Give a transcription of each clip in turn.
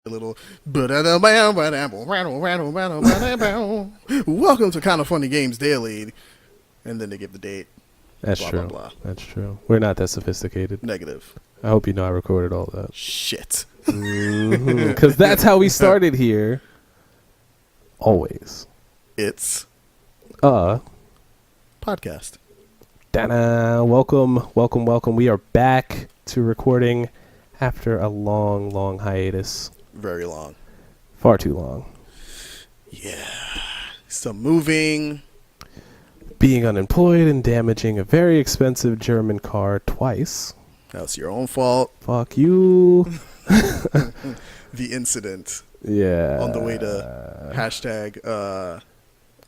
Little welcome to Kind of Funny Games Daily, and then they give the date. That's blah, true. Blah, blah. That's true. We're not that sophisticated. Negative. I hope you know I recorded all that. Shit. Because that's how we started here. Always. It's podcast. Da-da. Welcome. We are back to recording after a long hiatus. Very long. Far too long. Yeah. Some moving. Being unemployed and damaging a very expensive German car twice. That's your own fault. Fuck you. The incident. Yeah. On the way to hashtag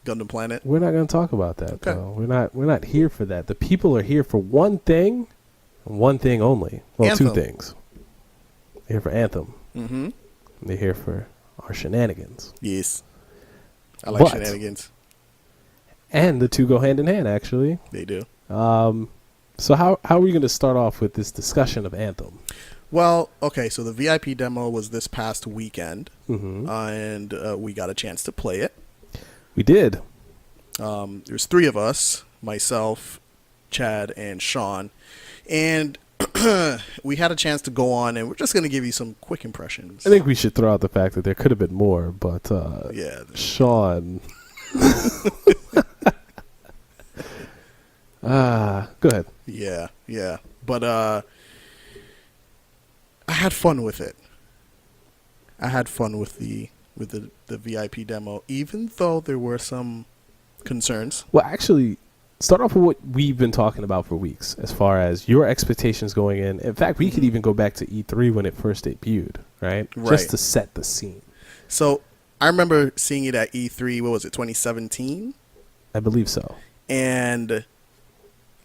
Gundam Planet. We're not going to talk about that, Okay. though. We're not here for that. The people are here for one thing, and one thing only. Well, Anthem. two things. They're here for Anthem. Mm-hmm. They're here for our shenanigans. Yes. I like But- shenanigans. And the two go hand in hand, actually. They do. So how are we going to start off with this discussion of Anthem? Well, okay, so the VIP demo was this past weekend, Mm-hmm. and we got a chance to play it. We did. There's three of us, myself, Chad, and Sean, and we had a chance to go on, and we're just going to give you some quick impressions. I think we should throw out the fact that there could have been more, but Yeah. Sean. Go ahead. Yeah. But I had fun with it. I had fun with the VIP demo, even though there were some concerns. Well, actually, start off with what we've been talking about for weeks, as far as your expectations going in. In fact, we could even go back to E3 when it first debuted, right? Right. Just to set the scene. So I remember seeing it at E3. What was it, 2017? I believe so. And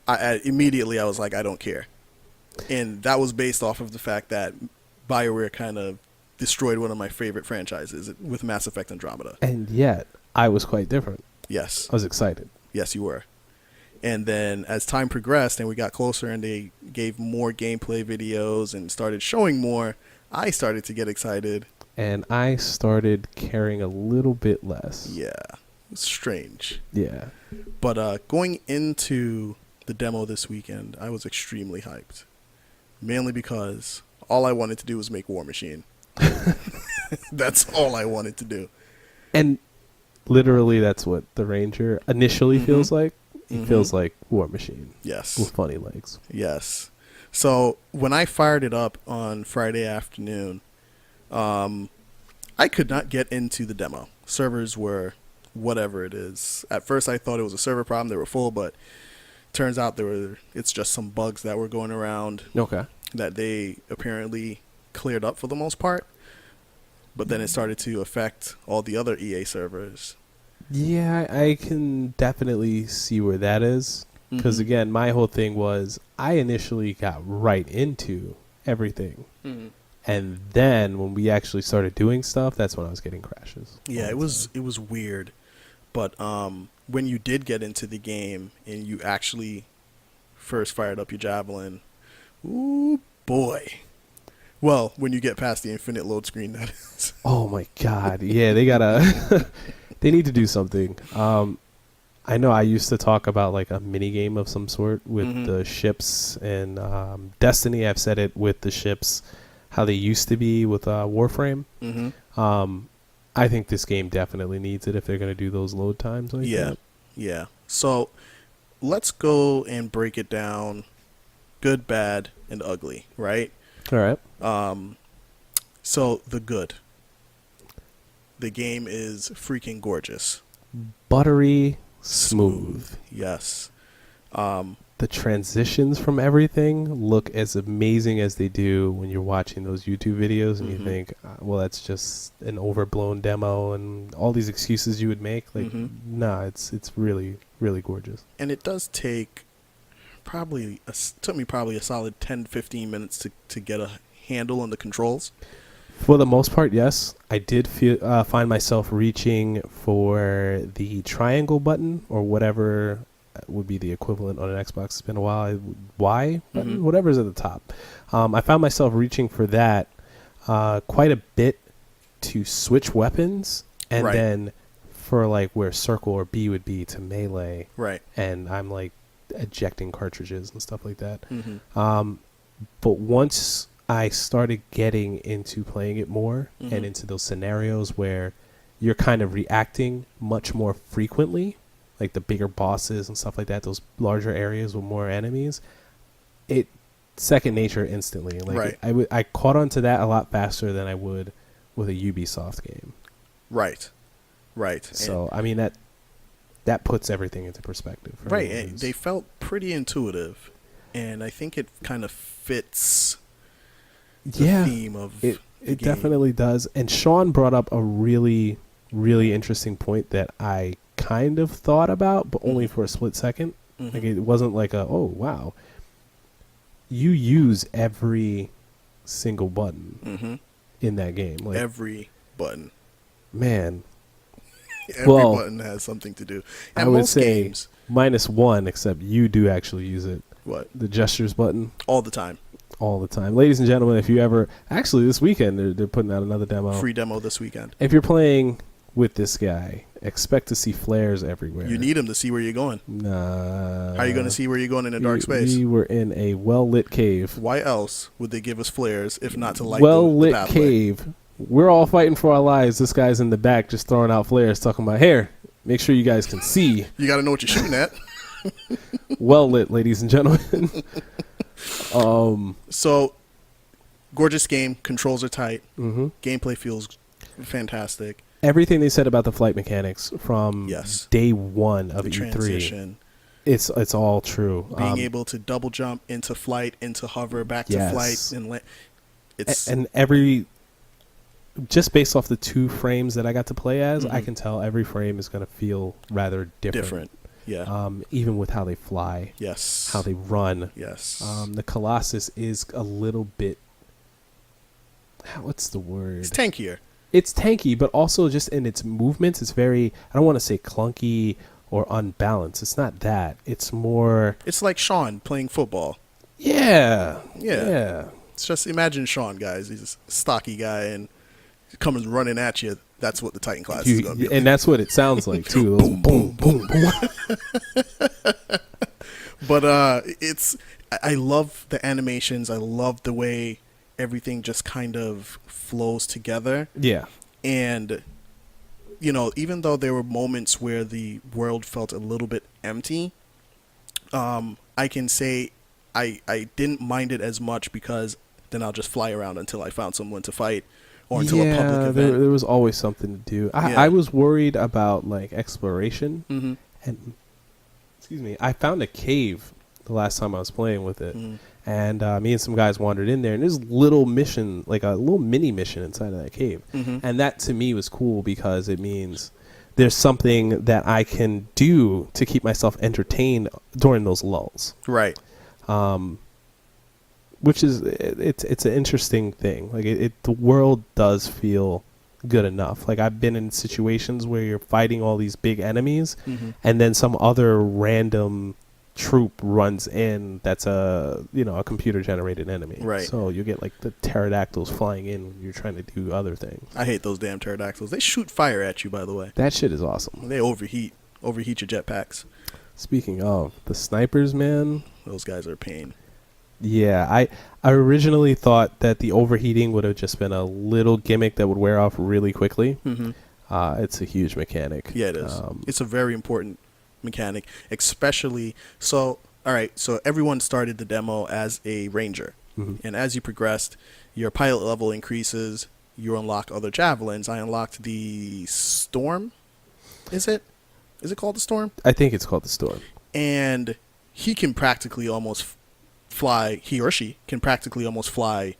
I immediately I was like, I don't care. And that was based off of the fact that BioWare kind of destroyed one of my favorite franchises with Mass Effect Andromeda. And yet, I was quite different. Yes. I was excited. Yes, you were. And then as time progressed and we got closer and they gave more gameplay videos and started showing more, I started to get excited. And I started caring a little bit less. Yeah. It was strange. Yeah. But going into the demo this weekend, I was extremely hyped. Mainly because all I wanted to do was make War Machine. That's all I wanted to do. And literally, that's what the Ranger initially Mhm. feels like. He Mhm. feels like War Machine Yes. with funny legs. Yes. So when I fired it up on Friday afternoon, I could not get into the demo. Servers were whatever it is. At first I thought it was a server problem. They were full, but turns out it's just some bugs that were going around Okay. that they apparently cleared up for the most part. But then it started to affect all the other EA servers. Yeah, I can definitely see where that is. Because, Mhm. again, my whole thing was I initially got right into everything. Mhm. And then when we actually started doing stuff, that's when I was getting crashes. Yeah, it was weird. But when you did get into the game and you actually first fired up your javelin, ooh boy. Well, when you get past the infinite load screen, that is. Oh, my God. Yeah, they got to... They need to do something. I know I used to talk about like a mini game of some sort with Mhm. the ships and Destiny. I've said it with the ships, how they used to be with Warframe. Mm-hmm. I think this game definitely needs it if they're going to do those load times like Yeah. that. Yeah. So let's go and break it down good, bad, and ugly, right? All right. So the good. The game is freaking gorgeous. Buttery smooth. Yes. The transitions from everything look as amazing as they do when you're watching those YouTube videos and Mhm. you think, well, that's just an overblown demo and all these excuses you would make. Like, Mhm. nah, it's really, really gorgeous. And it does take took me probably a solid 10-15 minutes to get a handle on the controls. For the most part, yes. I did find myself reaching for the triangle button or whatever would be the equivalent on an Xbox. It's been a while. Y button, Mhm. whatever's at the top. I found myself reaching for that quite a bit to switch weapons, and Right. then for like where circle or B would be to melee, Right. and I'm like ejecting cartridges and stuff like that. Mm-hmm. But once I started getting into playing it more Mm-hmm. and into those scenarios where you're kind of reacting much more frequently, like the bigger bosses and stuff like that, those larger areas with more enemies, it second nature instantly. Like Right. I caught on to that a lot faster than I would with a Ubisoft game. Right. Right. So I mean that puts everything into perspective. For Right. anyone who's- They felt pretty intuitive, and I think it kind of fits the yeah, theme of it the it game. definitely does. And Sean brought up a really really interesting point that I kind of thought about, but only for a split second. Mhm. Like it wasn't like a oh wow. You use every single button Mhm. in that game. Like Every button. man, Every Well, button has something to do. I And would most say games, -1, except you do actually use it. what? The gestures button All the time. all the time. Ladies and gentlemen, if you ever actually this weekend they're putting out another demo. Free demo this weekend. If you're playing with this guy, expect to see flares everywhere. You need them to see where you're going. Nah. How are you going to see where you're going in a dark space? We were in a well lit cave. Why else would they give us flares if not to light Well the lit pathway? cave. We're all fighting for our lives. This guy's in the back just throwing out flares, talking about here. Make sure you guys can see. You got to know what you're shooting at. Well lit, ladies and gentlemen. So, gorgeous game. Controls are tight. hmm Gameplay feels fantastic. Everything they said about the flight mechanics from Yes. day one of The E3, transition. it's all true. Being able to double jump into flight, into hover, back to Yes. flight, and it's and every just based off the 2 frames that I got to play as, I Mhm. can tell every frame is going to feel rather different. different. Yeah. Even with how they fly, Yes. how they run. Yes. The Colossus is a little bit. What's the word? It's tankier. It's tanky, but also just in its movements, it's very. I don't want to say clunky or unbalanced. It's not that. It's more. It's like Sean playing football. Yeah. Yeah. Yeah. It's just imagine Sean, guys. He's a stocky guy and he comes running at you. That's what the Titan class is going to be. And that's what it sounds like too. Those boom, boom, boom. But it's I love the animations. I love the way everything just kind of flows together. Yeah. And even though there were moments where the world felt a little bit empty, I can say I didn't mind it as much because then I'll just fly around until I found someone to fight or until a public event. there was always something to do. Yeah. I was worried about like exploration, Mm-hmm. and excuse me, I found a cave the last time I was playing with it, Mm-hmm. and me and some guys wandered in there, and there's little mission, like a little mini mission inside of that cave, Mm-hmm. and that to me was cool because it means there's something that I can do to keep myself entertained during those lulls. Right. Which is it's an interesting thing. Like the world does feel good enough. Like I've been in situations where you're fighting all these big enemies, Mm-hmm. and then some other random troop runs in that's a computer generated enemy. Right. So you get like the pterodactyls flying in when you're trying to do other things. I hate those damn pterodactyls. They shoot fire at you, by the way. That shit is awesome. They overheat your jetpacks. Speaking of the snipers, man. Those guys are a pain. Yeah, I originally thought that the overheating would have just been a little gimmick that would wear off really quickly. Mm-hmm. It's a huge mechanic. Yeah, it is. It's a very important mechanic, especially so. All right, so everyone started the demo as a ranger, Mhm. and as you progressed, your pilot level increases. You unlock other javelins. I unlocked the storm. Is it called the storm? I think it's called the Storm. And he can practically almost fly. He or she can practically almost fly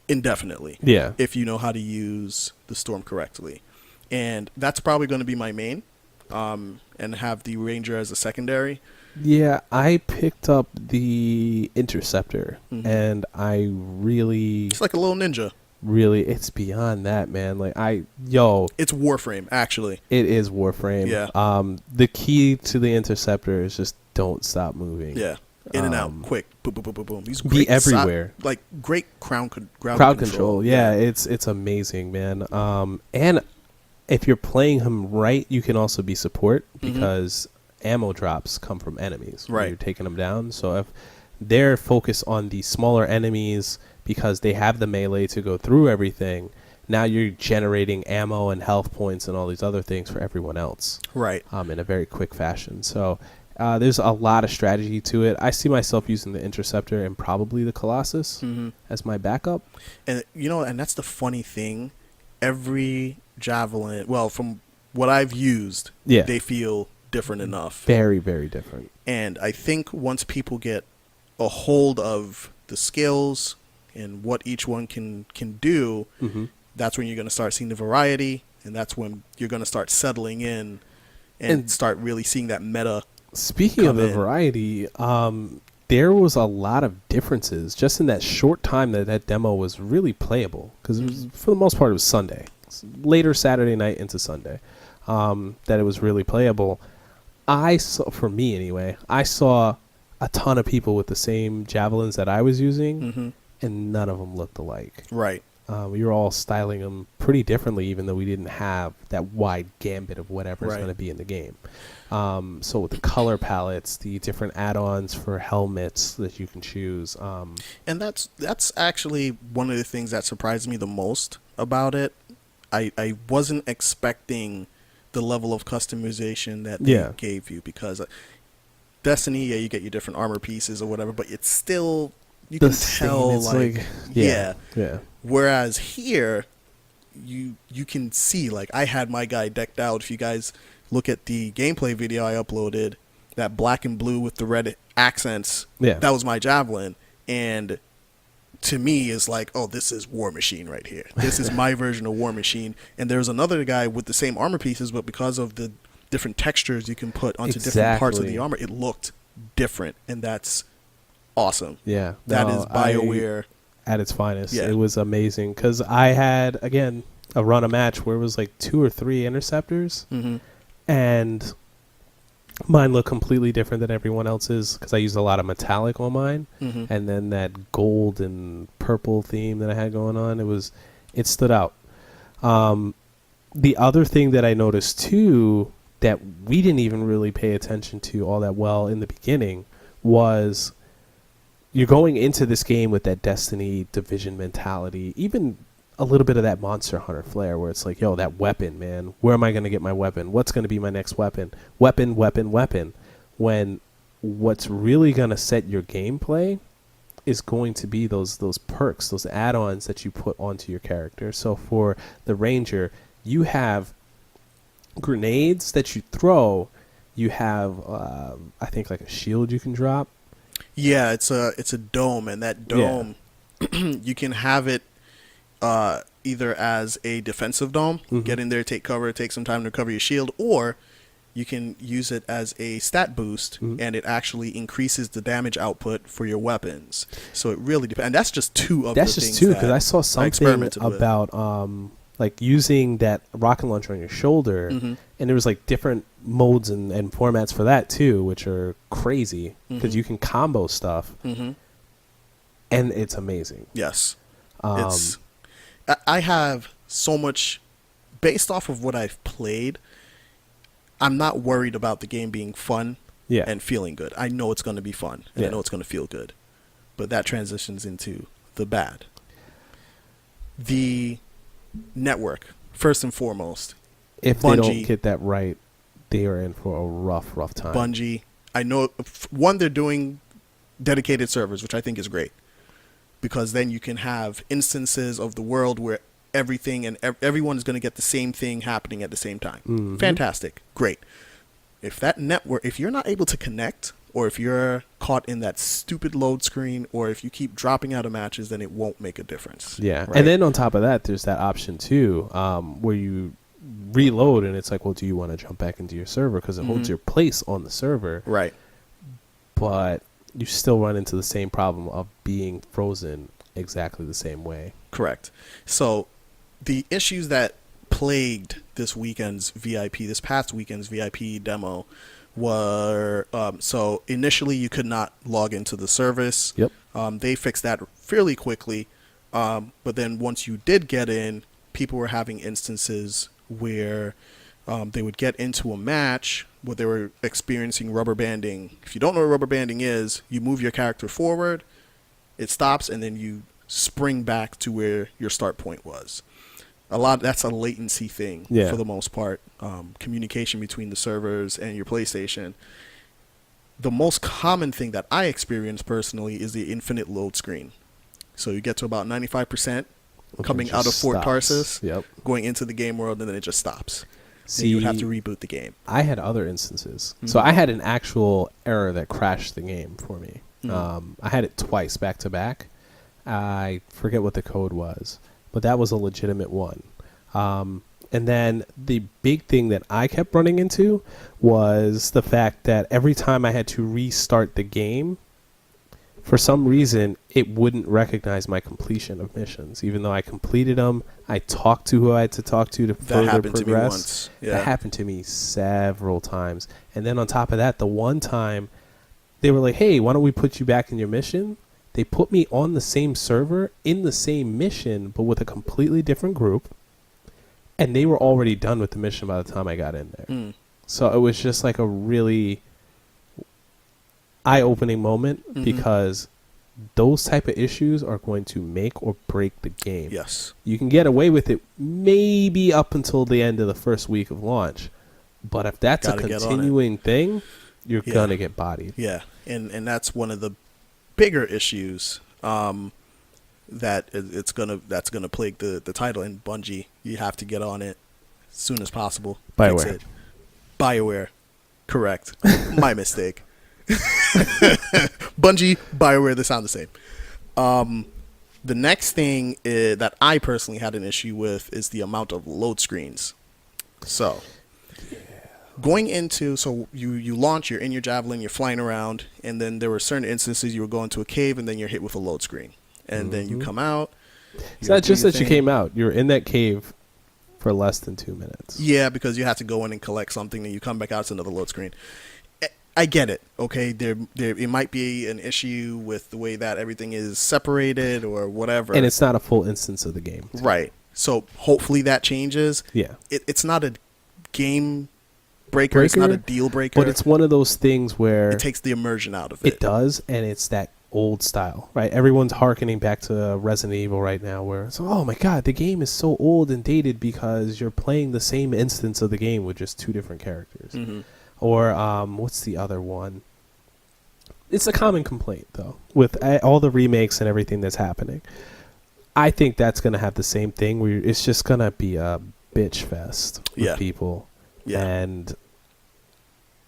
indefinitely. Yeah. If you know how to use the storm correctly. And that's probably going to be my main, and have the ranger as a secondary. Yeah, I picked up the Interceptor, Mhm. and I really, It's like a little ninja. it's beyond that, man. Like It's Warframe, actually. it is Warframe. Yeah. The key to the Interceptor is just don't stop moving. Yeah. In and out, quick, boom, boom, boom, boom, boom. These Be great everywhere. like great ground Crowd control. Yeah, it's amazing, man. And if you're playing him right, you can also be support because ammo drops come from enemies when Right. you're taking them down. So if they're focused on the smaller enemies because they have the melee to go through everything, now you're generating ammo and health points and all these other things for everyone else. Right. In a very quick fashion. So there's a lot of strategy to it. I see myself using the Interceptor and probably the Colossus as my backup. And and that's the funny thing. Every javelin, well, from what I've used, they feel different enough. Very, very different. And I think once people get a hold of the skills and what each one can do, that's when you're going to start seeing the variety, and that's when you're going to start settling in and start really seeing that meta. Speaking of the variety, there was a lot of differences just in that short time that demo was really playable, because for the most part it was Sunday, later Saturday night into Sunday, that it was really playable. I saw, for me anyway, I saw a ton of people with the same javelins that I was using, and none of them looked alike. Right. We were all styling them pretty differently, even though we didn't have that wide gambit of whatever is going to be in the game. So with the color palettes, the different add-ons for helmets that you can choose. And that's actually one of the things that surprised me the most about it. I wasn't expecting the level of customization that they gave you, because Destiny, you get your different armor pieces or whatever, but it's still, you can tell, like yeah. Whereas here, you can see, like, I had my guy decked out. If you guys look at the gameplay video I uploaded, that black and blue with the red accents, that was my javelin. And to me, is like, oh, this is War Machine right here. This is my version of War Machine. And there's another guy with the same armor pieces, but because of the different textures you can put onto different parts of the armor, it looked different, and that's awesome. Yeah, that is BioWare at its finest. It was amazing, because I had, again, a run a match where it was like 2 or 3 interceptors, and mine looked completely different than everyone else's, because I used a lot of metallic on mine, and then that gold and purple theme that I had going on, it stood out. The other thing that I noticed too, that we didn't even really pay attention to all that well in the beginning, was you're going into this game with that Destiny Division mentality, even a little bit of that Monster Hunter flair, where it's like, yo, that weapon, man, where am I going to get my weapon? What's going to be my next weapon? Weapon. When what's really going to set your gameplay is going to be those perks, those add-ons that you put onto your character. So for the Ranger, you have grenades that you throw. You have, I think, like a shield you can drop. Yeah, it's a dome, and that dome, you can have it either as a defensive dome, get in there, take cover, take some time to recover your shield, or you can use it as a stat boost, and it actually increases the damage output for your weapons. So it really depends. And that's just two of the things. That's just two, because I saw something about like using that rocket launcher on your shoulder, and there was like different modes and formats for that too, which are crazy, because you can combo stuff, and it's amazing. Yes. I have so much, based off of what I've played, I'm not worried about the game being fun and feeling good. I know it's going to be fun, and I know it's going to feel good. But that transitions into the bad. The network, first and foremost. If Bungie, they don't get that right, they are in for a rough time. Bungie, I know, one, they're doing dedicated servers, which I think is great, because then you can have instances of the world where everything and everyone is going to get the same thing happening at the same time. Fantastic. Great. If that network, if you're not able to connect, or if you're caught in that stupid load screen, or if you keep dropping out of matches, then it won't make a difference. Yeah. Right? And then on top of that, there's that option too, where you reload and it's like, well, do you want to jump back into your server? Because it holds your place on the server. Right. But you still run into the same problem of being frozen exactly the same way. Correct. So the issues that plagued this past weekend's VIP demo were so initially you could not log into the service. Yep. They fixed that fairly quickly, but then once you did get in, people were having instances where they would get into a match where they were experiencing rubber banding. If you don't know what rubber banding is, you move your character forward, it stops, and then you spring back to where your start point was. That's a latency thing for the most part. Communication between the servers and your PlayStation. The most common thing that I experience personally is the infinite load screen. So you get to about 95% coming out of Fort Tarsis, going into the game world, and then it just stops. See, you would have to reboot the game. I had other instances. So I had an actual error that crashed the game for me. I had it twice back to back. I forget what the code was, but that was a legitimate one. And then the big thing that I kept running into was the fact that every time I had to restart the game, for some reason, it wouldn't recognize my completion of missions. Even though I completed them, I talked to who I had to talk to further progress. To me once. Yeah. That happened to me several times. And then on top of that, the one time, they were like, hey, why don't we put you back in your mission? They put me on the same server, in the same mission, but with a completely different group. And they were already done with the mission by the time I got in there. So it was just like a really eye-opening moment because those type of issues are going to make or break the game. Yes. You can get away with it maybe up until the end of the first week of launch. But if that's a continuing thing, you're going to get bodied. Yeah. And that's one of the bigger issues that's gonna plague the title. And Bungie, you have to get on it as soon as possible. BioWare. BioWare. Correct. My mistake. Bungie, BioWare, they sound the same. The next thing that I personally had an issue with is the amount of load screens. So, going into, you launch, you're in your Javelin, you're flying around, and then there were certain instances you were going to a cave, and then you're hit with a load screen. And then you come out. It's not just that you came out. You were in that cave for less than 2 minutes. Yeah, because you have to go in and collect something, and you come back out, it's another load screen. I get it, okay? It might be an issue with the way that everything is separated or whatever. And it's not a full instance of the game. Too. Right. So hopefully that changes. Yeah. It's not a game breaker. It's not a deal breaker. But it's one of those things where... It takes the immersion out of it. It does, and it's that old style, right? Everyone's hearkening back to Resident Evil right now where it's, oh my God, the game is so old and dated because you're playing the same instance of the game with just two different characters. Or what's the other one? It's a common complaint, though, with all the remakes and everything that's happening. I think that's going to have the same thing where it's just going to be a bitch fest with people. Yeah. And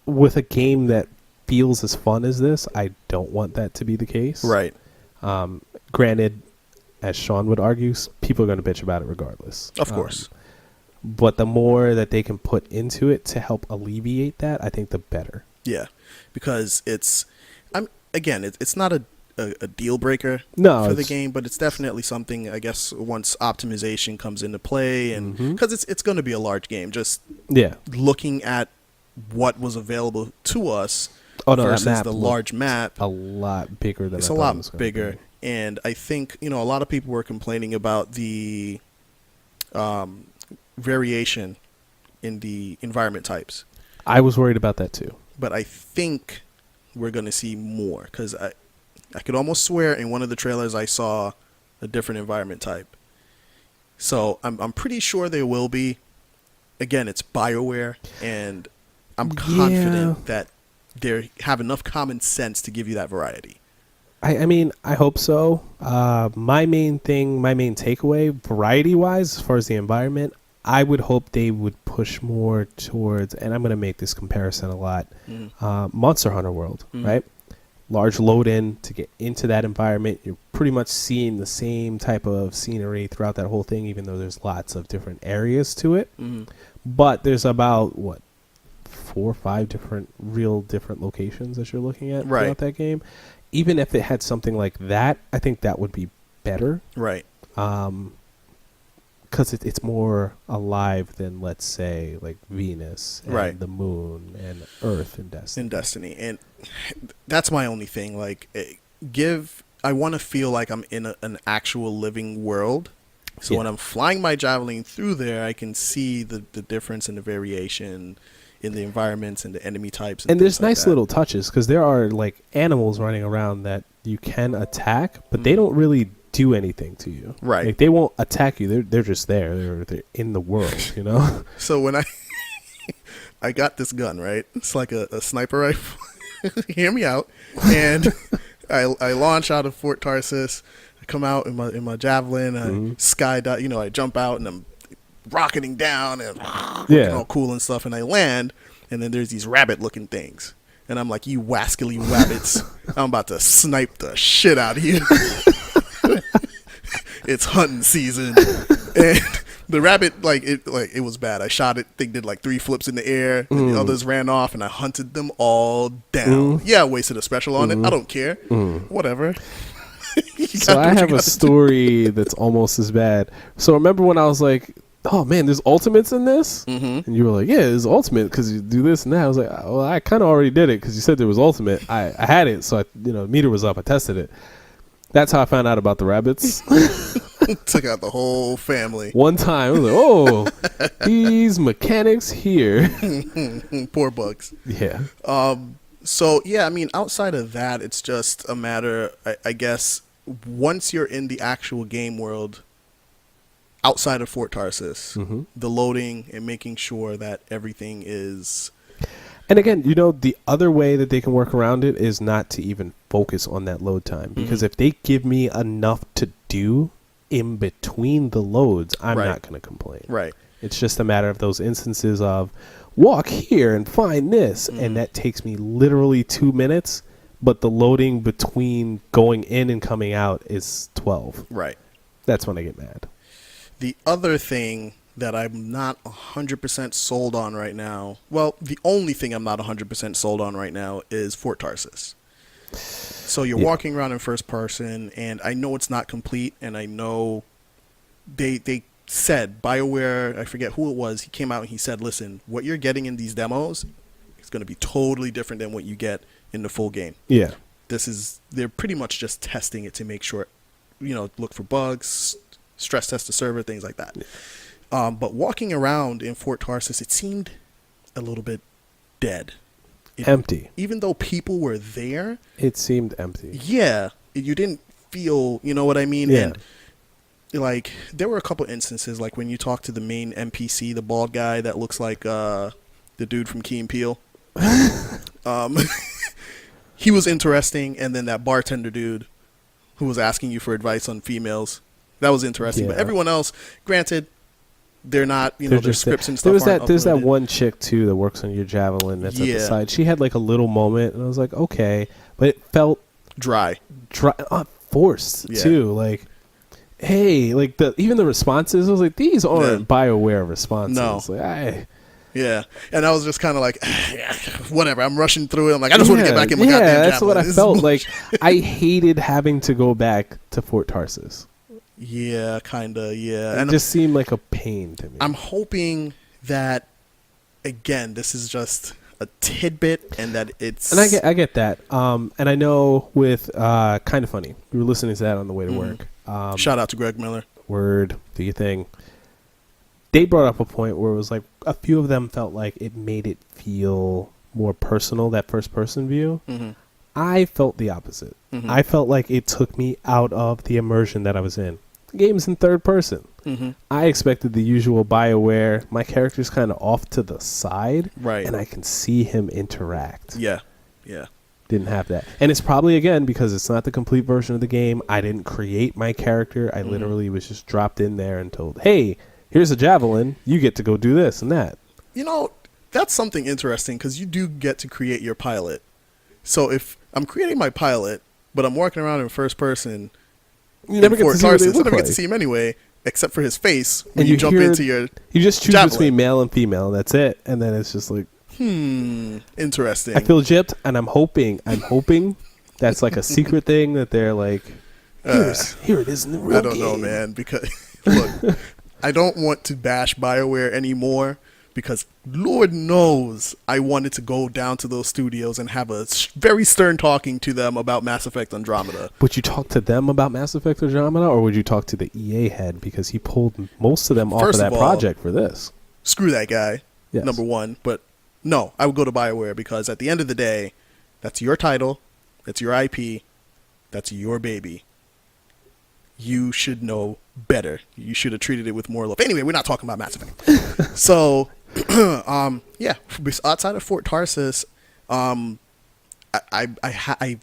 with a game that feels as fun as this, I don't want that to be the case. Right. Granted, as Sean would argue, people are going to bitch about it regardless. Of course. But the more that they can put into it to help alleviate that, I think the better. Yeah, because it's not a deal breaker for the game, but it's definitely something, I guess, once optimization comes into play, and because it's going to be a large game, just looking at what was available to us versus the large map, a lot bigger than it's a lot bigger. And I think a lot of people were complaining about the variation in the environment types. I was worried about that too. But I think we're going to see more because I could almost swear in one of the trailers I saw a different environment type. So I'm pretty sure there will be. Again, it's BioWare, and I'm confident that they have enough common sense to give you that variety. I mean, I hope so. My main takeaway, variety-wise, as far as the environment, I would hope they would push more towards, and I'm going to make this comparison a lot, Monster Hunter World, right? Large load-in to get into that environment. You're pretty much seeing the same type of scenery throughout that whole thing, even though there's lots of different areas to it. But there's about, 4 or 5 different locations that you're looking at throughout that game. Even if it had something like that, I think that would be better. Right. because it's more alive than, let's say, like Venus and Right. the moon and Earth in Destiny. In Destiny, and that's my only thing. Like, I want to feel like I'm in an actual living world. So when I'm flying my javelin through there, I can see the difference and the variation in the environments and the enemy types. And there's like nice that. little touches, because there are like animals running around that you can attack, but they don't really do anything to you. Right. Like, they won't attack you. They're just there. They're in the world, you know? So when I got this gun, right? It's like a sniper rifle. Hear me out. And I launch out of Fort Tarsis. I come out in my javelin. I skydive. You know, I jump out and I'm rocketing down and looking all cool and stuff. And I land, and then there's these rabbit-looking things. And I'm like, you wascally rabbits! I'm about to snipe the shit out of you. It's hunting season, and the rabbit, it was bad. I shot it. Thing did like 3 flips in the air. And the others ran off, and I hunted them all down. Yeah, I wasted a special on it. I don't care. Whatever. So I have a story that's almost as bad. So remember when I was like, oh man, there's ultimates in this? And you were like, yeah, there's ultimate because you do this and that. I was like, well, I kind of already did it because you said there was ultimate. I had it, so meter was up. I tested it. That's how I found out about the rabbits. Took out the whole family. One time, I was like, oh, these mechanics here. Poor bugs. Yeah. So, yeah, I mean, outside of that, it's just a matter, I guess, once you're in the actual game world, outside of Fort Tarsis, the loading and making sure that everything is... And again, the other way that they can work around it is not to even focus on that load time. Because if they give me enough to do in between the loads, I'm not going to complain. Right. It's just a matter of those instances of walk here and find this. And that takes me literally 2 minutes. But the loading between going in and coming out is 12. Right. That's when I get mad. The other thing that I'm not 100% sold on right now, well, the only thing I'm not 100% sold on right now is Fort Tarsis. So you're walking around in first person, and I know it's not complete, and I know they said, BioWare, I forget who it was, he came out and he said, listen, what you're getting in these demos is going to be totally different than what you get in the full game. Yeah. They're pretty much just testing it to make sure, look for bugs, stress test the server, things like that. But walking around in Fort Tarsis, it seemed a little bit dead. Empty. Even though people were there. It seemed empty. Yeah. You didn't feel, you know what I mean? Yeah. And, there were a couple instances, like when you talk to the main NPC, the bald guy that looks like the dude from Key and Peele. He was interesting. And then that bartender dude who was asking you for advice on females. That was interesting. Yeah. But everyone else, granted, they're not, their scripts and stuff. There's that one chick too that works on your javelin that's at the side. She had like a little moment, and I was like, okay, but it felt dry, forced too. Like, hey, like even the responses, I was like, these aren't BioWare responses. No. Like, yeah, and I was just kind of like, whatever. I'm rushing through it. I'm like, I just want to get back in my goddamn javelin. That's what I felt like. I hated having to go back to Fort Tarsis. Yeah, kind of, yeah. It just seemed like a pain to me. I'm hoping that, again, this is just a tidbit and that it's... And I get that. And I know with Kind of Funny, we were listening to that on the way to work. Shout out to Greg Miller. Word, do your thing. They brought up a point where it was like a few of them felt like it made it feel more personal, that first-person view. I felt the opposite. I felt like it took me out of the immersion that I was in. The game's in third person. I expected the usual BioWare. My character's kind of off to the side. Right. And I can see him interact. Yeah. Didn't have that. And it's probably, again, because it's not the complete version of the game. I didn't create my character. I literally was just dropped in there and told, hey, here's a javelin. You get to go do this and that. That's something interesting because you do get to create your pilot. So if I'm creating my pilot, but I'm walking around in first person, you never get to see what they look never like. get to see him anyway, except for his face when and you jump into your You just choose javelin. between male and female, and that's it. And then it's just like, interesting. I feel gypped, and I'm hoping that's like a secret thing that they're like, here it is in the real game. I don't know, man, because look, I don't want to bash BioWare anymore because Lord knows I wanted to go down to those studios and have a very stern talking to them about Mass Effect Andromeda. Would you talk to them about Mass Effect Andromeda, or would you talk to the EA head because he pulled most of them off of that project for this? Screw that guy, yes. Number one. But no, I would go to BioWare because at the end of the day, that's your title, that's your IP, that's your baby. You should know better. You should have treated it with more love. Anyway, we're not talking about Mass Effect. So, yeah, outside of Fort Tarsis, I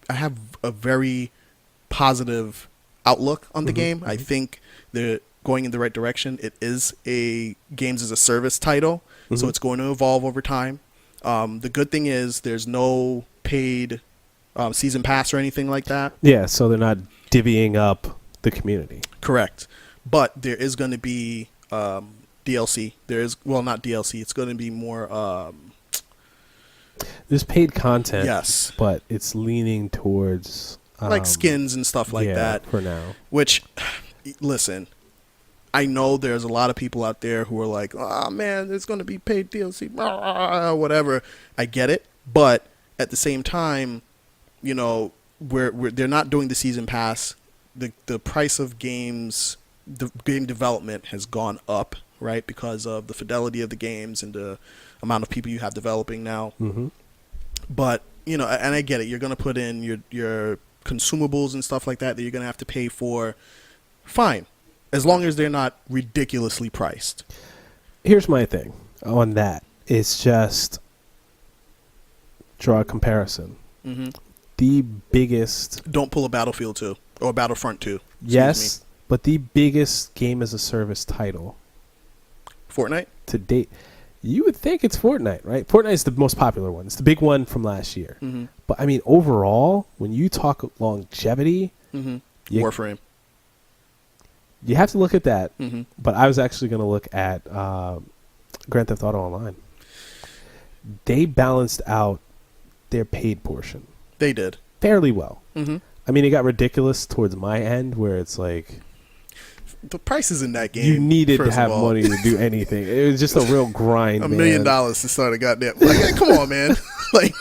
have a very positive outlook on the game. I think they're going in the right direction. It is a games as a service title, so it's going to evolve over time. The good thing is there's no paid season pass or anything like that. Yeah, so they're not divvying up the community. Correct. But there is going to be DLC. There is, well, not DLC. It's going to be more... There's paid content. Yes. But it's leaning towards... like skins and stuff like that. For now. Which, listen, I know there's a lot of people out there who are like, oh, man, there's going to be paid DLC. Whatever. I get it. But at the same time, you know, they're not doing the season pass. The price of games, the game development has gone up, right? Because of the fidelity of the games and the amount of people you have developing now. But, you know, and I get it. You're going to put in your consumables and stuff like that you're going to have to pay for. Fine. As long as they're not ridiculously priced. Here's my thing on that. It's just draw a comparison. The biggest... Don't pull a Battlefield 2 or Battlefront 2. Yes, but the biggest game as a service title. Fortnite? To date. You would think it's Fortnite, right? Fortnite is the most popular one. It's the big one from last year. But, I mean, overall, when you talk longevity... Warframe. You have to look at that. But I was actually going to look at Grand Theft Auto Online. They balanced out their paid portion. They did. Fairly well. I mean, it got ridiculous towards my end where it's like... The prices in that game. You needed to have money to do anything. It was just a real grind, $1 million to start a goddamn... Like, come on, man. Like,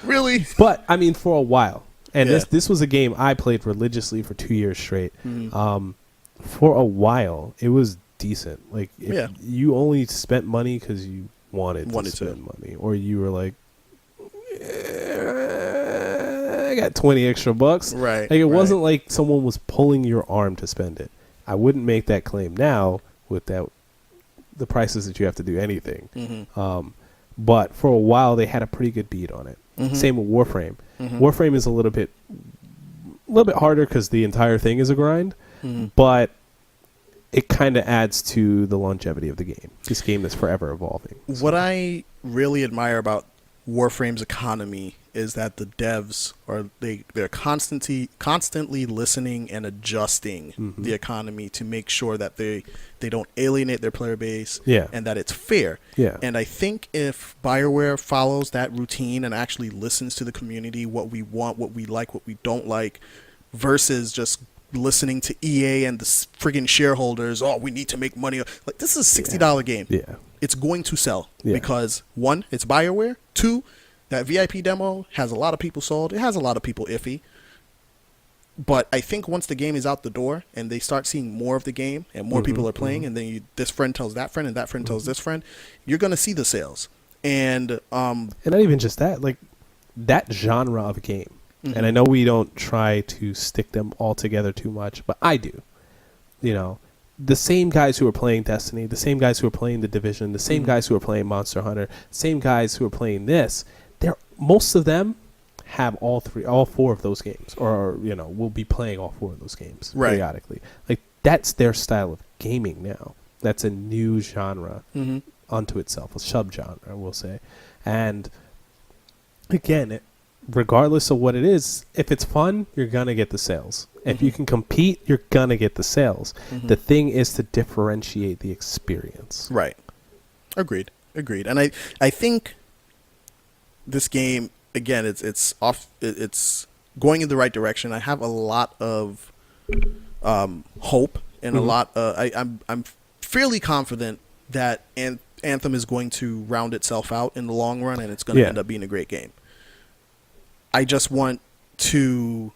really? But, I mean, for a while. And this was a game I played religiously for 2 years straight. For a while, it was decent. Like, if you only spent money because you wanted to spend money. Or you were like... I got 20 extra bucks. Right. Like it wasn't like someone was pulling your arm to spend it. I wouldn't make that claim now with the prices that you have to do anything. But for a while they had a pretty good beat on it. Same with Warframe. Warframe is a little bit harder because the entire thing is a grind, but it kind of adds to the longevity of the game. This game is forever evolving. What I really admire about Warframe's economy is that the devs they're constantly listening and adjusting the economy to make sure that they don't alienate their player base and that it's fair. And I think if BioWare follows that routine and actually listens to the community, what we want, what we like, what we don't like, versus just listening to EA and the friggin' shareholders, oh, we need to make money. Like, this is a $60 game. It's going to sell because, one, it's BioWare. Two, that VIP demo has a lot of people sold. It has a lot of people iffy. But I think once the game is out the door and they start seeing more of the game and more people are playing, and then this friend tells that friend and that friend tells this friend, you're going to see the sales. And not even just that, like that genre of game. And I know we don't try to stick them all together too much, but I do. You know, the same guys who are playing Destiny, the same guys who are playing The Division, the same guys who are playing Monster Hunter, same guys who are playing this, most of them have all four of those games, or you know, will be playing all four of those games periodically. Like that's their style of gaming now. That's a new genre unto itself, a subgenre, we'll say. And again, regardless of what it is, if it's fun, you're gonna get the sales. If you can compete, you're gonna get the sales. The thing is to differentiate the experience. Right. Agreed. And I think this game, again, it's going in the right direction. I have a lot of hope and a lot. I'm fairly confident that Anthem is going to round itself out in the long run, and it's going to end up being a great game. I just want to,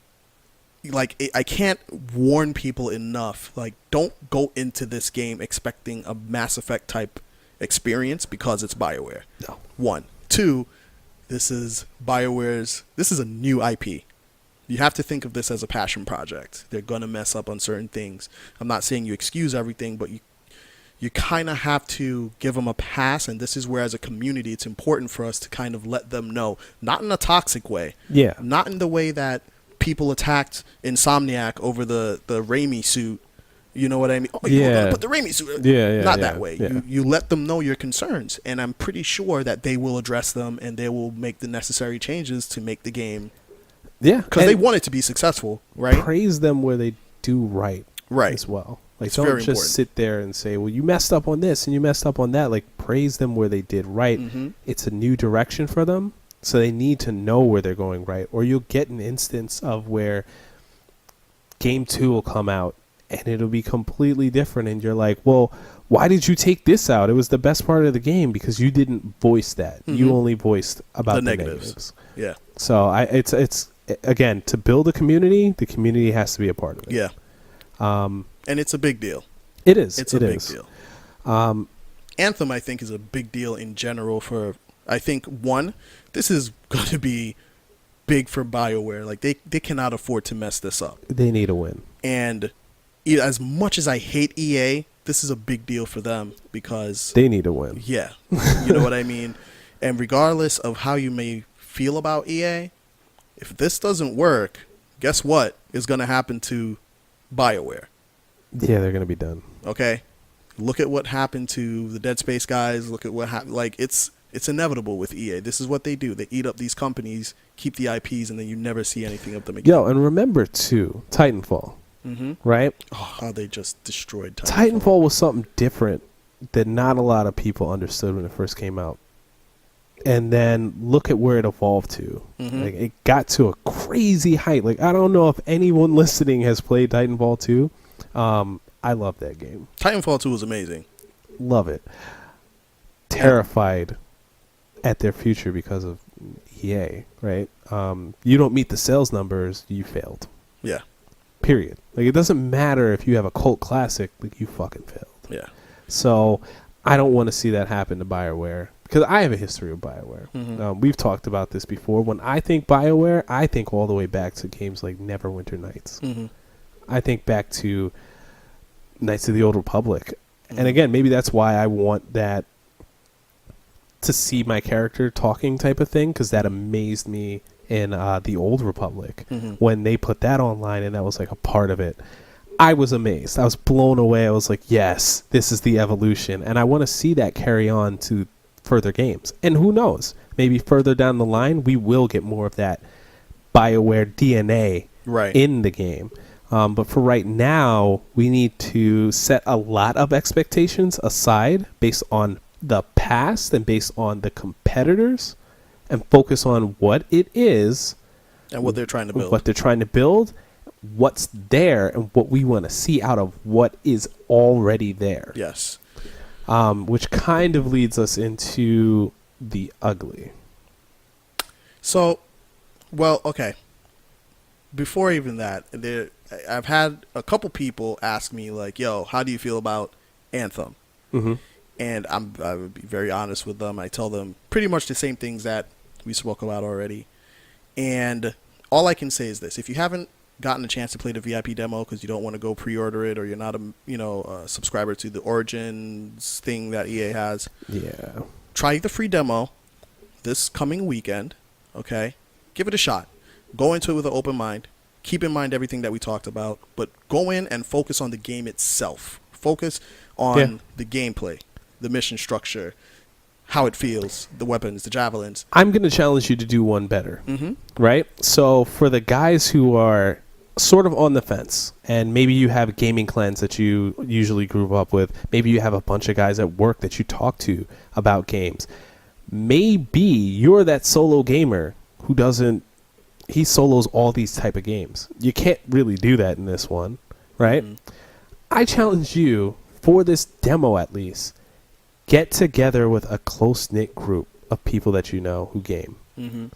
like, I can't warn people enough. Like, don't go into this game expecting a Mass Effect type experience because it's BioWare. No. 1. 2, this is BioWare's, this is a new IP. You have to think of this as a passion project. They're going to mess up on certain things. I'm not saying you excuse everything, but you kind of have to give them a pass, and this is where, as a community, it's important for us to kind of let them know, not in a toxic way, not in the way that people attacked Insomniac over the Raimi suit. You know what I mean? Oh, you're gonna put the Raimi suit. Not that way. Yeah. You let them know your concerns, and I'm pretty sure that they will address them, and they will make the necessary changes to make the game. Yeah, because they want it to be successful, right? Praise them where they do right as well. Like, don't just important. Sit there and say, well, you messed up on this and you messed up on that. Like, praise them where they did right. Mm-hmm. It's a new direction for them, so they need to know where they're going right. Or you'll get an instance of where Game 2 will come out and it'll be completely different, and you're like, well, why did you take this out? It was the best part of the game because you didn't voice that. Mm-hmm. You only voiced about the negatives. Yeah. So it's again, to build a community, the community has to be a part of it. Yeah. And it's a big deal. It is. It's a big deal. Anthem, I think, is a big deal in general for, I think, one, this is going to be big for BioWare. Like, they cannot afford to mess this up. They need a win. And as much as I hate EA, this is a big deal for them because they need a win. Yeah. You know what I mean? And regardless of how you may feel about EA, if this doesn't work, guess what is going to happen to BioWare? Yeah, they're going to be done. Okay? Look at what happened to the Dead Space guys. Look at what happened. Like, it's inevitable with EA. This is what they do. They eat up these companies, keep the IPs, and then you never see anything of them again. Yo, and remember, too, Titanfall. Mm-hmm. Right? Oh, how they just destroyed Titanfall. Titanfall was something different that not a lot of people understood when it first came out. And then look at where it evolved to. Mm-hmm. Like, it got to a crazy height. Like, I don't know if anyone listening has played Titanfall 2. I love that game. Titanfall 2 was amazing. Love it. Terrified at their future because of EA, right? You don't meet the sales numbers, you failed. Yeah. Period. Like, it doesn't matter if you have a cult classic, like, you fucking failed. Yeah. So I don't want to see that happen to BioWare because I have a history of BioWare. Mm-hmm. We've talked about this before. When I think BioWare, I think all the way back to games like Neverwinter Nights. Mm-hmm. I think back to Knights of the Old Republic. Mm-hmm. And again, maybe that's why I want that to see my character talking type of thing, because that amazed me in the Old Republic. Mm-hmm. When they put that online and that was like a part of it. I was amazed. I was blown away. I was like, yes, this is the evolution. And I want to see that carry on to further games. And who knows? Maybe further down the line, we will get more of that BioWare DNA in the game. But for right now, we need to set a lot of expectations aside based on the past and based on the competitors and focus on what it is. And what they're trying to build. What they're trying to build. What's there and what we want to see out of what is already there. Yes. Which kind of leads us into the ugly. So, well, okay. Before even that, I've had a couple people ask me, like, yo, how do you feel about Anthem? Mm-hmm. And I would be very honest with them. I tell them pretty much the same things that we spoke about already. And all I can say is this. If you haven't gotten a chance to play the VIP demo because you don't want to go pre-order it, or you're not a subscriber to the Origins thing that EA has, try the free demo this coming weekend. Okay, give it a shot. Go into it with an open mind. Keep in mind everything that we talked about, but go in and focus on the game itself. Focus on the gameplay, the mission structure, how it feels, the weapons, the javelins. I'm going to challenge you to do one better, right? So for the guys who are sort of on the fence, and maybe you have gaming clans that you usually group up with, maybe you have a bunch of guys at work that you talk to about games, maybe you're that solo gamer who he solos all these type of games. You can't really do that in this one, right? I challenge you for this demo at least, get together with a close-knit group of people that you know who game. Mm-hmm.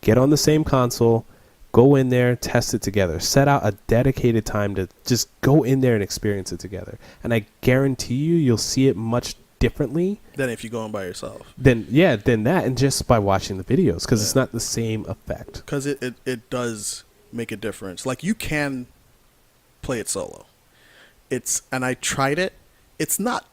Get on the same console, go in there, test it together. Set out a dedicated time to just go in there and experience it together. And I guarantee you'll see it much differently Than if you're going by yourself. Than that, and just by watching the videos, because it's not the same effect. Because it does make a difference. Like, you can play it solo. And I tried it. It's not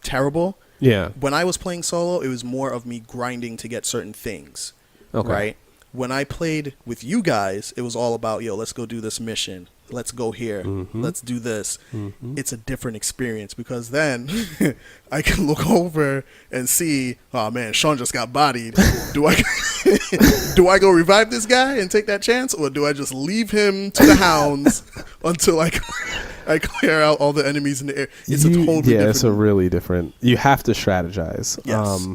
terrible. Yeah. When I was playing solo, it was more of me grinding to get certain things. Okay. Right? When I played with you guys, it was all about, yo, let's go do this mission. Let's go here. Mm-hmm. Let's do this. Mm-hmm. It's a different experience, because then I can look over and see, oh man, Sean just got bodied. Do I go revive this guy and take that chance, or do I just leave him to the hounds until I clear out all the enemies in the air? It's a totally different. It's a really different. You have to strategize. Yes.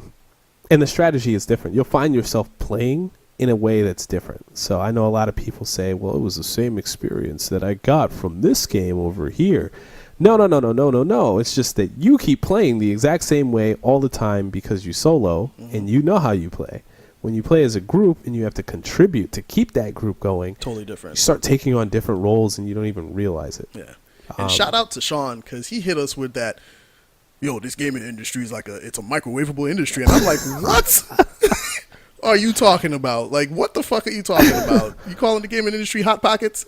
And the strategy is different. You'll find yourself playing in a way that's different. So I know a lot of people say, well, it was the same experience that I got from this game over here. No. It's just that you keep playing the exact same way all the time because you solo, and you know how you play. When you play as a group and you have to contribute to keep that group going, Totally different. you start taking on different roles and you don't even realize it. Yeah. And shout out to Sean, because he hit us with that, yo, this gaming industry is like it's a microwavable industry. And I'm like, what are you talking about? Like, what the fuck are you talking about? You calling the gaming industry Hot Pockets?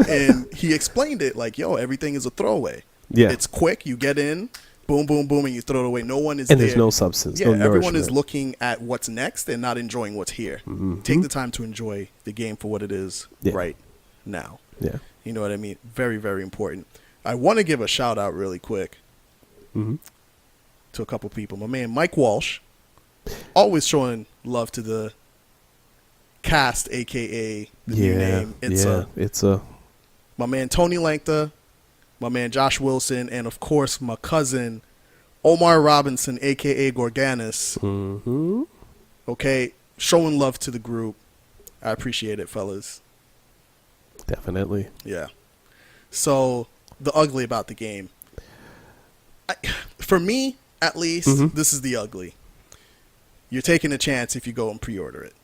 And he explained it like, yo, everything is a throwaway. Yeah. It's quick. You get in, boom, boom, boom, and you throw it away. No one is And there. there's no substance. Yeah, no everyone is nourishment. looking at what's next and not enjoying what's here. Mm-hmm. Take the time to enjoy the game for what it is right now. Yeah. You know what I mean? Very, very important. I want to give a shout out really quick Mm-hmm. to a couple people. My man Mike Walsh, always showing love to the cast, aka the new name. It's a My man Tony Langta, my man Josh Wilson, and of course my cousin Omar Robinson, aka Gorganis. Mm-hmm. Okay, showing love to the group. I appreciate it, fellas. Definitely. Yeah. So, the ugly about the game. For me, at least, this is the ugly. You're taking a chance if you go and pre-order it.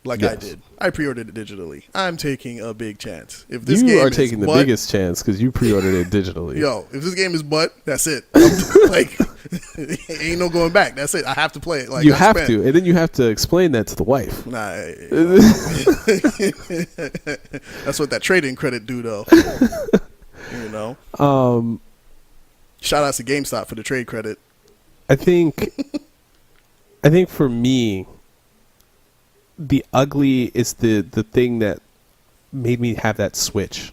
Like I did. I pre-ordered it digitally. I'm taking a big chance. If this You game are is taking the butt, biggest chance because you pre-ordered it digitally. Yo, if this game is butt, that's it. Like, ain't no going back. That's it. I have to play it. Like, you have to, and then you have to explain that to the wife. Nah, that's what that trading credit do, though. You know. Shout out to GameStop for the trade credit. I think for me, the ugly is the thing that made me have that switch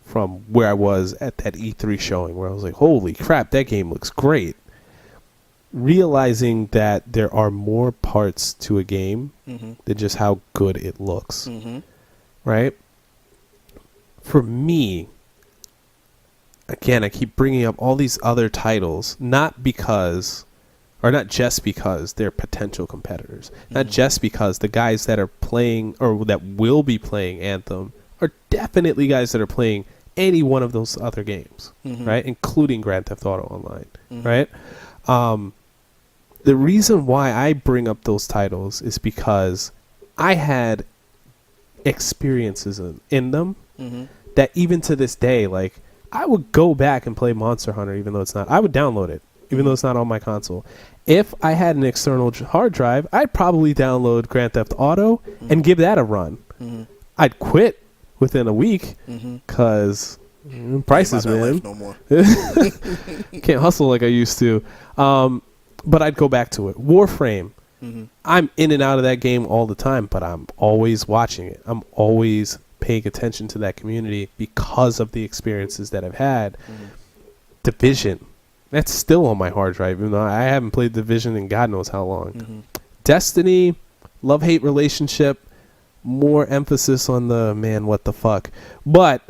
from where I was at that E3 showing, where I was like, holy crap, that game looks great. Realizing that there are more parts to a game than just how good it looks. Right? For me, again, I keep bringing up all these other titles, not just because they're potential competitors, not just because the guys that are playing or that will be playing Anthem are definitely guys that are playing any one of those other games, right? Including Grand Theft Auto Online, right? The reason why I bring up those titles is because I had experiences in them that even to this day, like, I would go back and play Monster Hunter even though it's not. I would download it even though it's not on my console. If I had an external hard drive, I'd probably download Grand Theft Auto and give that a run. I'd quit within a week because prices, man. No more. Can't hustle like I used to. But I'd go back to it. Warframe. I'm in and out of that game all the time, but I'm always watching it. I'm always paying attention to that community because of the experiences that I've had. Division. That's still on my hard drive, even though I haven't played Division in God knows how long. Destiny, love-hate relationship, more emphasis on the, man, what the fuck. But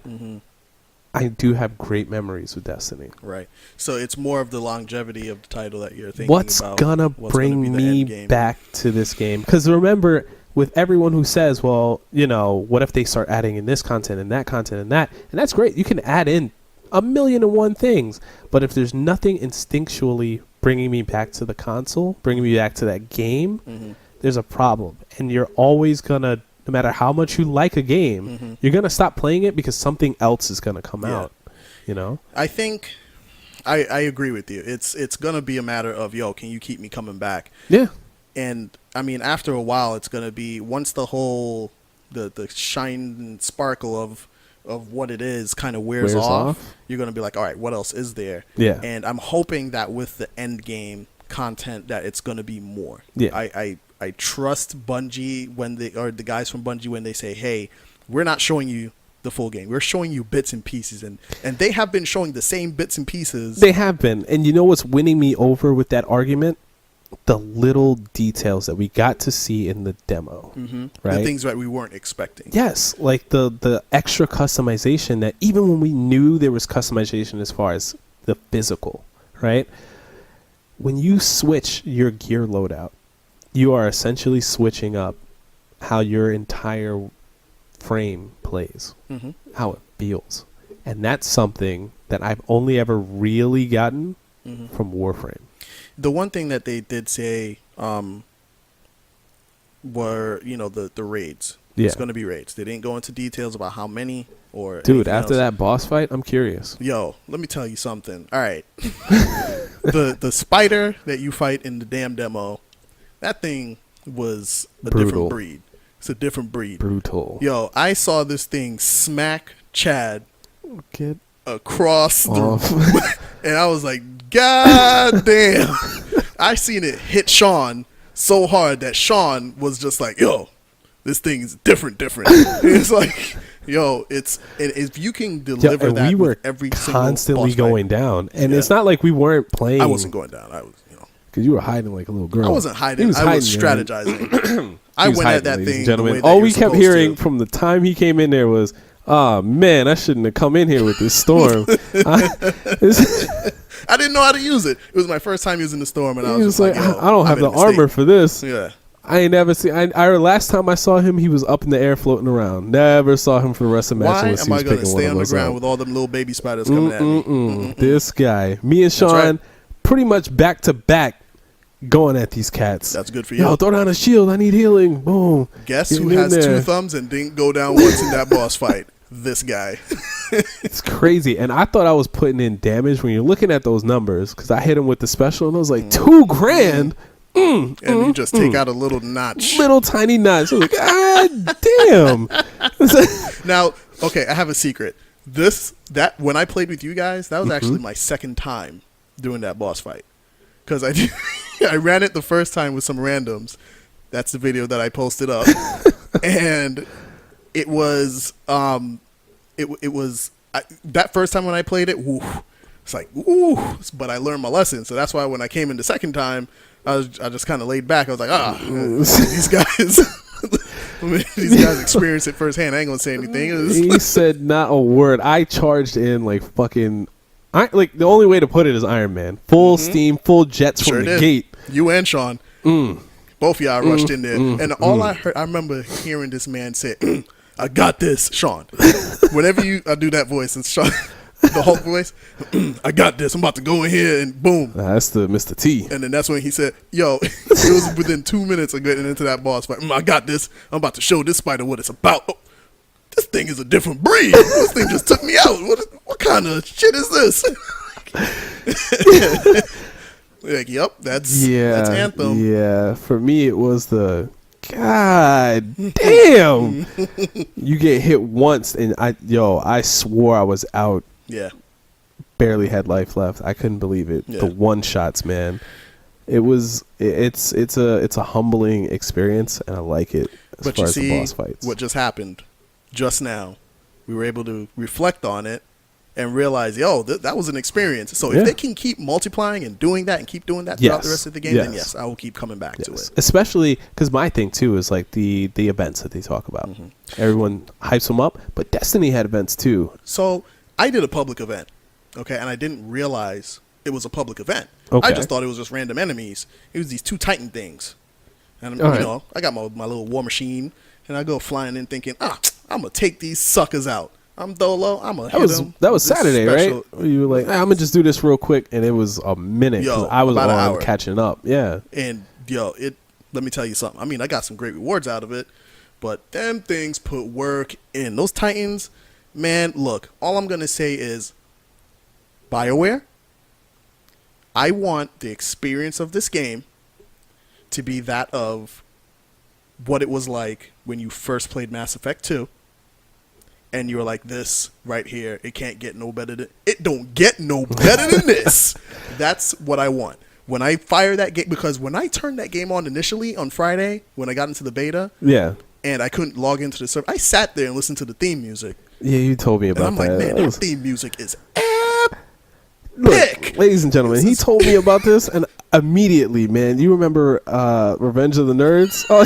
I do have great memories with Destiny. Right. So it's more of the longevity of the title that you're thinking What's about. gonna bring me back to this game? Because remember, with everyone who says, well, you know, what if they start adding in this content and that content and that? And that's great. You can add in a million and one things. But if there's nothing instinctually bringing me back to the console, bringing me back to that game, there's a problem. And you're always going to, no matter how much you like a game, you're going to stop playing it because something else is going to come out, you know? I think I agree with you. It's going to be a matter of, yo, can you keep me coming back? Yeah. And, I mean, after a while, it's going to be, once the whole, the shine and sparkle of what it is kind of wears off, you're going to be like, all right, what else is there? Yeah. And I'm hoping that with the end game content that it's going to be more. Yeah. I trust Bungie or the guys from Bungie when they say, hey, we're not showing you the full game. We're showing you bits and pieces. And they have been showing the same bits and pieces. They have been. And you know what's winning me over with that argument? The little details that we got to see in the demo. Right? The things that we weren't expecting. Yes. Like the extra customization that even when we knew there was customization as far as the physical, right? When you switch your gear loadout, you are essentially switching up how your entire frame plays, how it feels. And that's something that I've only ever really gotten from Warframe. The one thing that they did say were, you know, the raids. Yeah. It's going to be raids. They didn't go into details about how many or Dude, after else. that boss fight, I'm curious. Yo, let me tell you something. All right. the spider that you fight in the damn demo, that thing was a different breed. It's a different breed. Brutal. Yo, I saw this thing smack Chad Get across off. and I was like, God damn. I seen it hit Sean so hard that Sean was just like, yo, this thing is different. It's like, yo, if you can deliver that, we were with every constantly single boss going fight, down. And it's not like we weren't playing. I wasn't going down. I was, you know. Because you were hiding like a little girl. I wasn't hiding. I was strategizing. I went at that thing. Gentlemen. The way that All you're we kept supposed hearing to. from the time he came in there was, "Oh man, I shouldn't have come in here with this storm." I didn't know how to use it. It was my first time using the storm, and I He was was just like, like, yo, "I don't have the armor for this." Yeah. I ain't never seen. I last time I saw him, he was up in the air floating around. Never saw him for the rest of the match. Why unless am he I was going to picking stay one on the of those ground up. with all them little baby spiders coming at me? This guy, me and Sean, right. pretty much back to back, going at these cats. That's good for you. Yo, throw down a shield. I need healing. Boom. Guess Get who in has there. 2 thumbs and didn't go down once in that boss fight? This guy. It's crazy. And I thought I was putting in damage when you're looking at those numbers because I hit him with the special and I was like, $2,000. And you just take out a little notch. Little tiny notch. I was like, God damn. Now, okay, I have a secret. When I played with you guys, that was actually my second time doing that boss fight. Because I ran it the first time with some randoms. That's the video that I posted up. And it was that first time when I played it, woo, it's like, ooh, but I learned my lesson. So that's why when I came in the second time, I just kind of laid back. I was like, these guys experience it firsthand. I ain't gonna say anything. He said not a word. I charged in like fucking, like the only way to put it is Iron Man. Full steam, full jets Sure from the did. gate. You and Sean, both of y'all rushed in there, and all I remember hearing this man say, "I got this, Sean." Whenever I do that voice, and Sean, the Hulk voice, "I got this. I'm about to go in here and boom." That's the Mr. T. And then that's when he said, "Yo," it was within 2 minutes of getting into that boss fight. I got this. I'm about to show this spider what it's about. Oh, this thing is a different breed. This thing just took me out. What kind of shit is this? Like, yep, that's Anthem. Yeah, for me it was the God damn. You get hit once and I swore I was out. Yeah. Barely had life left. I couldn't believe it. Yeah. The one shots, man. It's a humbling experience and I like it as But far you as see, the boss fights. what just happened just now, we were able to reflect on it and realize, yo, that was an experience. So if they can keep multiplying and doing that and keep doing that throughout the rest of the game, then yes, I will keep coming back to it. Especially because my thing too is like the events that they talk about. Everyone hypes them up, but Destiny had events too. So I did a public event, okay, and I didn't realize it was a public event. Okay. I just thought it was just random enemies. It was these 2 Titan things. And, I got my little war machine, and I go flying in thinking, I'm going to take these suckers out. I'm Dolo. I'm a That was Saturday, right? Where you were like, I'm gonna just do this real quick, and it was a minute because I was on catching up. Yeah, and let me tell you something. I mean, I got some great rewards out of it, but them things put work in. Those Titans, man. Look, all I'm gonna say is, BioWare, I want the experience of this game to be that of what it was like when you first played Mass Effect 2. And you were like, this right here, it can't get no better than... It don't get no better than this. That's what I want. When I fire that game... Because when I turned that game on initially on Friday, when I got into the beta... Yeah. And I couldn't log into the server, I sat there and listened to the theme music. Yeah, you told me about that. And I'm like, man, that theme music is epic. Look, ladies and gentlemen, he told me about this, and immediately, man, you remember Revenge of the Nerds? Oh,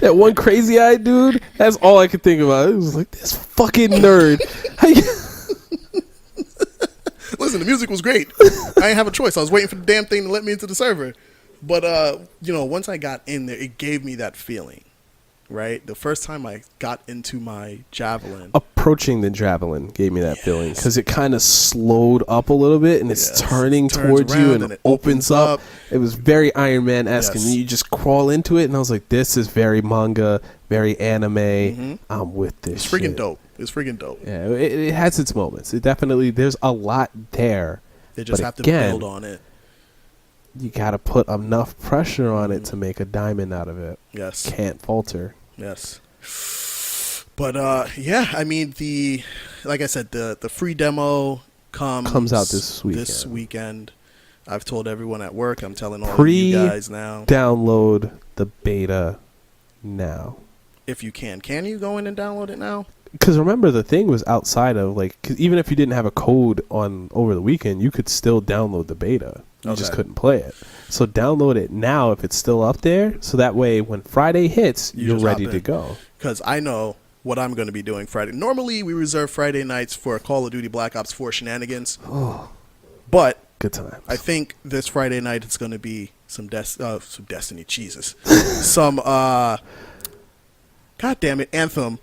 that one crazy-eyed dude? That's all I could think about. It was like, this fucking nerd. Listen, the music was great. I didn't have a choice. I was waiting for the damn thing to let me into the server. But, once I got in there, it gave me that feeling, right? The first time I got into my Javelin. Approaching the Javelin gave me that feeling because it kind of slowed up a little bit and it's turning towards you and it opens up. It was very Iron Man-esque and you just crawl into it and I was like, this is very manga, very anime. Mm-hmm. I'm with this It's freaking dope. It's freaking dope. Yeah, it has its moments. It definitely, there's a lot there. They just have to build on it. You got to put enough pressure on it to make a diamond out of it. Yes. Can't falter. Yes. But I mean like I said, the free demo comes out this weekend. I've told everyone at work. I'm telling all of you guys now. Download the beta now. If you can you go in and download it now? Because remember, the thing was outside of cause even if you didn't have a code on over the weekend, you could still download the beta. You just couldn't play it. So download it now if it's still up there. So that way, when Friday hits, you're ready to go. Because I know what I'm going to be doing Friday. Normally, we reserve Friday nights for Call of Duty Black Ops 4 shenanigans. Oh, but good times. I think this Friday night it's going to be some Destiny. Jesus, some God damn it, Anthem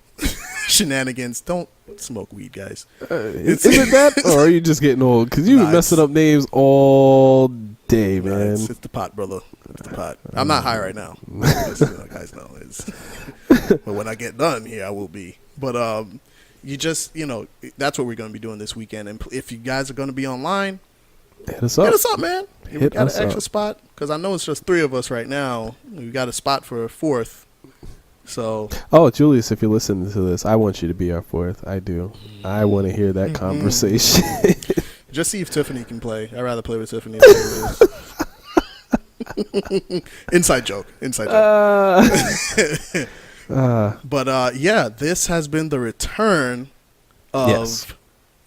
shenanigans. Don't smoke weed, guys. Is it that, or are you just getting old? Because you messing up names all day, man. It's the pot, brother. It's the pot. I'm not high right now. Guys know. But when I get done here, I will be. But that's what we're going to be doing this weekend. And if you guys are going to be online, hit us up, man. If we got an extra spot, because I know it's just 3 of us right now. We got a spot for a 4th. So. Oh, Julius, if you're listening to this, I want you to be our 4th. I do. I want to hear that conversation. Just see if Tiffany can play. I'd rather play with Tiffany. Inside joke. But this has been the return of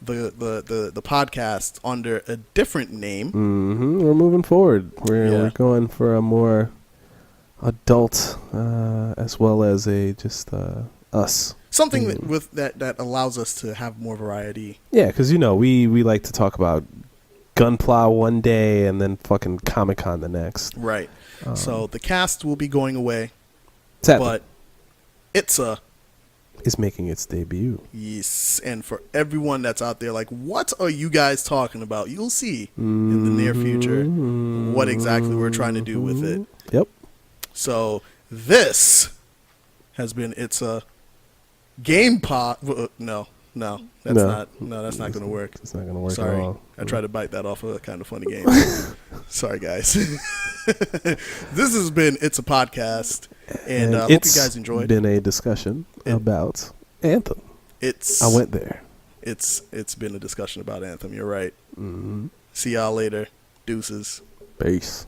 the podcast under a different name. Mm-hmm. We're moving forward. We're going for a more adult as well as us. Something that allows us to have more variety. Yeah, because we like to talk about Gunpla one day and then fucking Comic-Con the next. Right. So the cast will be going away. But is making its debut. Yes, and for everyone that's out there, like, what are you guys talking about? You'll see in the near future what exactly we're trying to do with it. Yep. So this has been It's a Game Pod. No, that's not going to work. It's not going to work. Sorry, at all. I tried to bite that off of a kind of funny game. Sorry, guys. This has been It's a Podcast, and hope you guys enjoyed. It's been a discussion about Anthem. I went there. It's been a discussion about Anthem. You're right. Mm-hmm. See y'all later. Deuces. Peace.